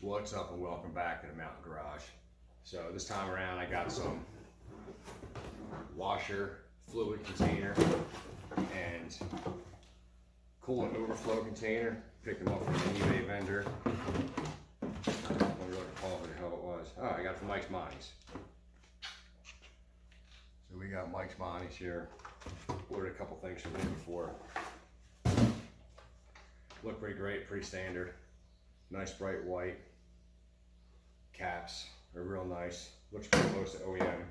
What's up and welcome back to the Mountain Garage. So this time around I got some washer fluid container and coolant overflow container. Picked them up from an eBay vendor. I don't really recall what the hell it was. Oh, I got it from Mike's Montes. So we got Mike's Montes here. Ordered a couple things from him before. Look pretty great, pretty standard. Nice bright white. Caps are real nice. Looks pretty close to OEM.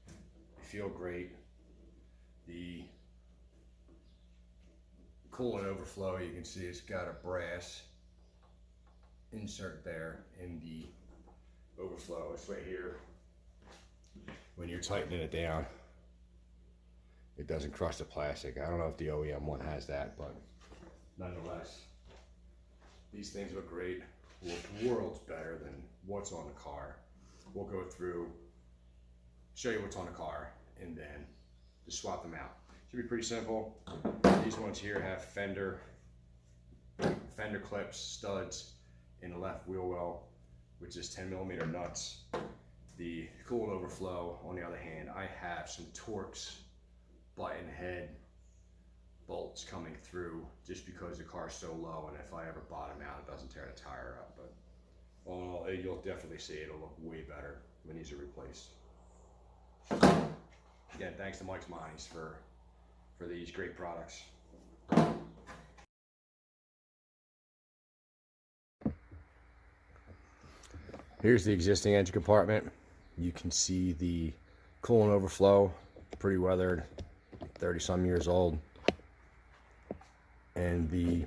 They feel great. The coolant overflow, you can see it's got a brass insert there in the overflow. It's right here. When you're tightening it down, it doesn't crush the plastic. I don't know if the OEM one has that, but nonetheless, these things look great. Look worlds better than what's on the car. We'll go through, show you what's on the car, and then just swap them out. Should be pretty simple. These ones here have fender clips, studs in the left wheel well, which is 10mm nuts. The coolant overflow, on the other hand, I have some Torx button head bolts coming through just because the car's so low, and if I ever bottom out, it doesn't tear the tire up. But all in all, you'll definitely see it'll look way better when these are replaced. Again, thanks to Mike's Montes for these great products. Here's the existing engine compartment. You can see the coolant overflow, pretty weathered, 30-some years old. And the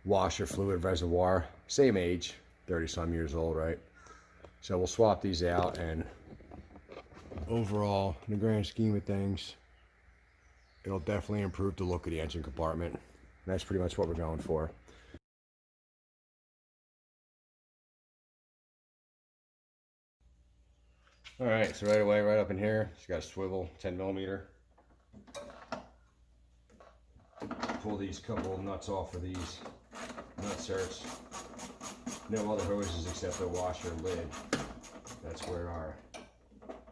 washer fluid reservoir, same age, 30-some years old, right? So we'll swap these out, and overall, in the grand scheme of things, it'll definitely improve the look of the engine compartment. And that's pretty much what we're going for. All right, so right away, right up in here, it's got a swivel, 10mm. Pull these couple of nuts off of these nut certs. No other hoses except the washer lid. That's where our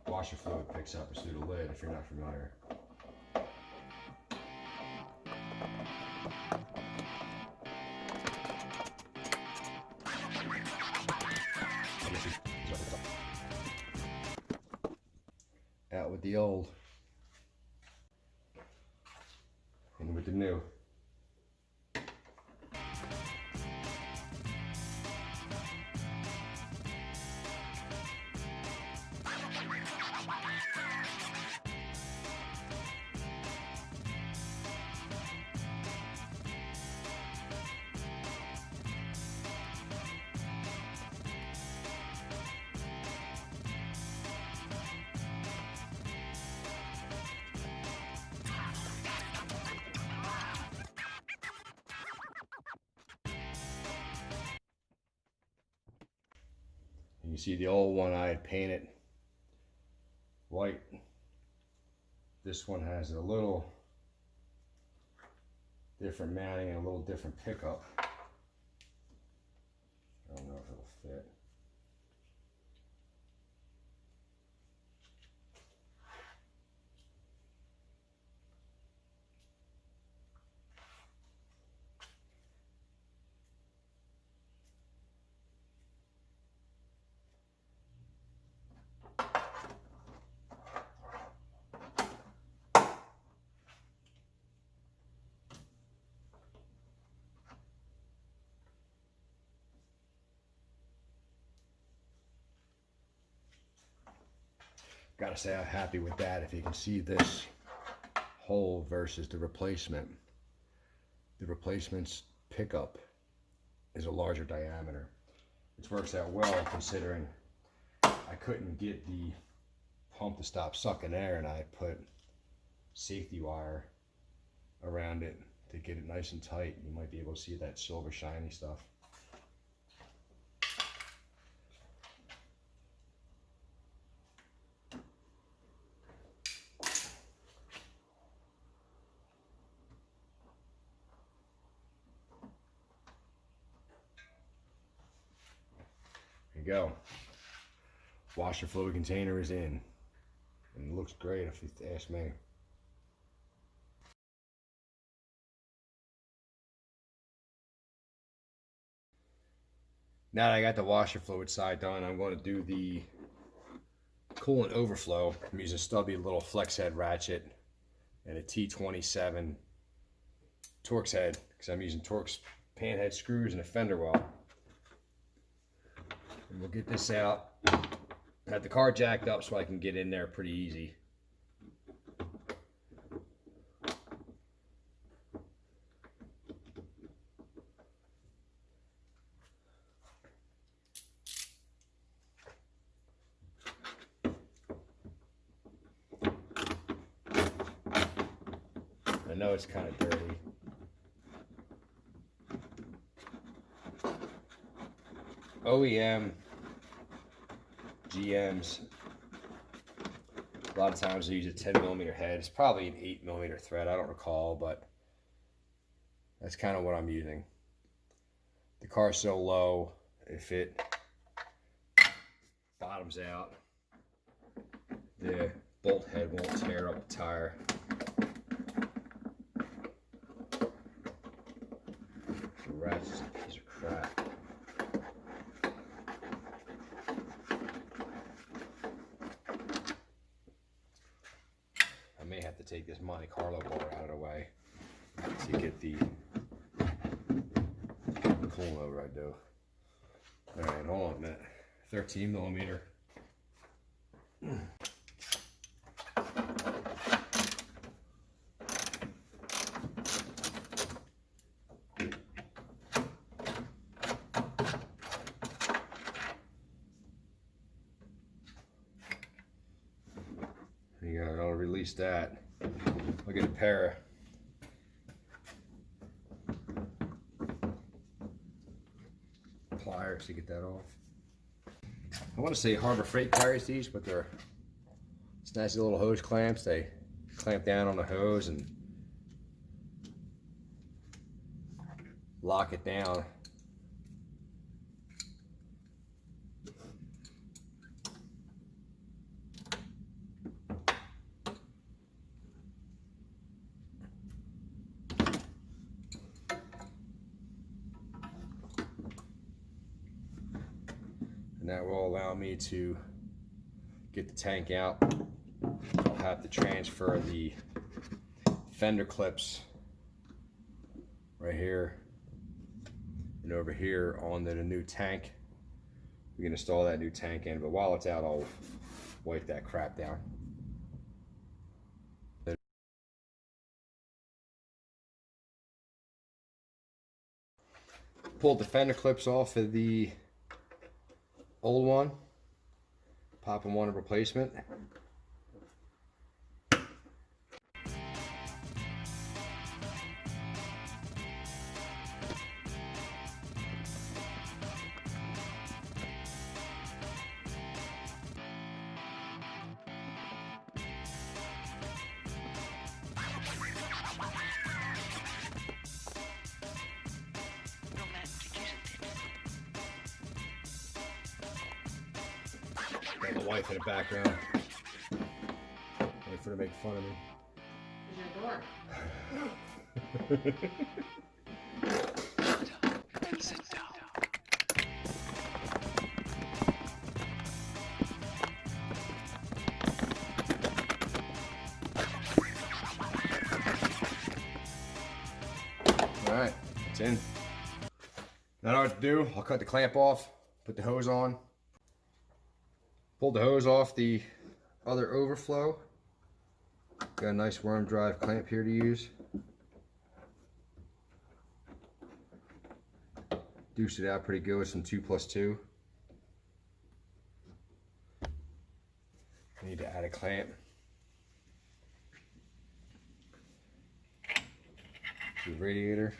washer fluid picks up, is through the lid, if you're not familiar. Out with the old, in with the new. You see the old one I had painted white. This one has a little different mounting and a little different pickup. I don't know if it'll fit. Gotta say I'm happy with that. If you can see this hole versus the replacement, the replacement's pickup is a larger diameter, which works out well considering I couldn't get the pump to stop sucking air, and I put safety wire around it to get it nice and tight. You might be able to see that silver shiny stuff. go. Washer fluid container is in. And it looks great if you ask me. Now that I got the washer fluid side done, I'm going to do the coolant overflow. I'm using a stubby little flex head ratchet and a T27 Torx head because I'm using Torx pan head screws and a fender well. And we'll get this out. I have the car jacked up so I can get in there pretty easy. I know it's kind of dirty. OEM, GMs, a lot of times they use a 10mm head. It's probably an 8mm thread, I don't recall, but that's kind of what I'm using. The car's so low, if it bottoms out, the bolt head won't tear up the tire. The ratchet's a piece of crap. I may have to take this Monte Carlo bar out of the way to get the coolant over I do. Alright, hold on a minute. 13mm. You got it, I'll release that. I'll get a pair of pliers to get that off. I want to say Harbor Freight carries these, but they're it's nice little hose clamps. They clamp down on the hose and lock it down. And that will allow me to get the tank out. I'll have to transfer the fender clips right here and over here onto the new tank. We can install that new tank in, but while it's out, I'll wipe that crap down. Pulled the fender clips off of the old one, popping one a replacement. Got my wife in the background. Wait for her to make fun of me. There's your door. And sit down. Alright, it's in. Now I know what to do. I'll cut the clamp off, put the hose on. Pulled the hose off the other overflow. Got a nice worm drive clamp here to use. Deuced it out pretty good with some 2+2. Need to add a clamp to the radiator.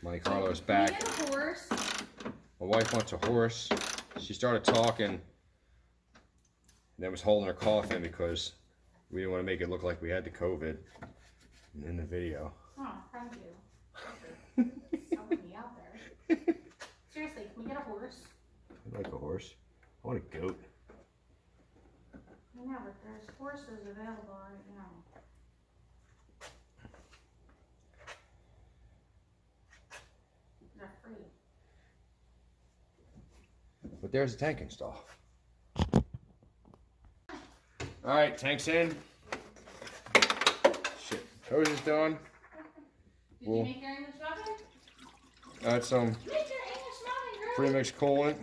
Monte Carlo's back. My wife wants a horse. She started talking and then was holding her cough in because we didn't want to make it look like we had the COVID. in the video. Oh, thank you. Helping me out there. Seriously, can we get a horse? I like a horse. I want a goat. I know, but there's horses available right now. They're free. But there's a tank install. Alright, tank's in. Shit. Hose is done. Did you make your English muffin? Got some Make your English muffin, girl! pre-mix coolant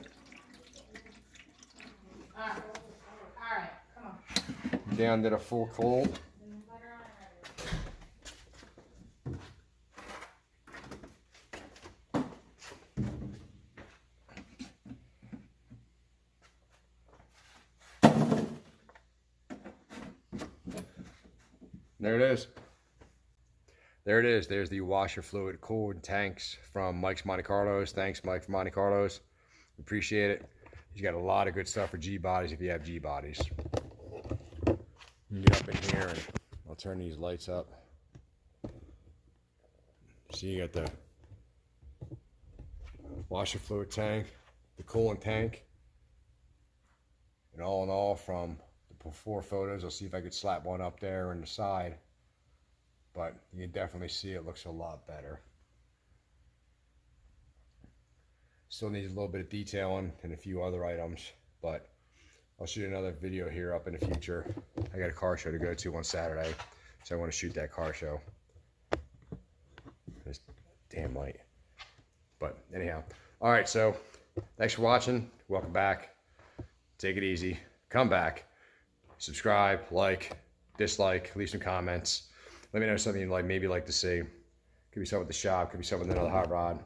Alright, come on. down to the full cold. There it is. There it is. There's the washer fluid cooled tanks from Mike's Monte Carlos. Thanks, Mike, from Monte Carlos. Appreciate it. He's got a lot of good stuff for GBodies if you have GBodies. You can get up in here and I'll turn these lights up. See, you got the washer fluid tank, the coolant tank, and all in all, from the before photos, I'll see if I could slap one up there on the side. But you can definitely see it looks a lot better. Still needs a little bit of detailing and a few other items, but I'll shoot another video here up in the future. I got a car show to go to on Saturday, so I want to shoot that car show. This damn light. But anyhow, all right, so thanks for watching. Welcome back. Take it easy. Come back. Subscribe, like, dislike, leave some comments. Let me know something you'd maybe like to see. Could be something with the shop, could be something with another hot rod.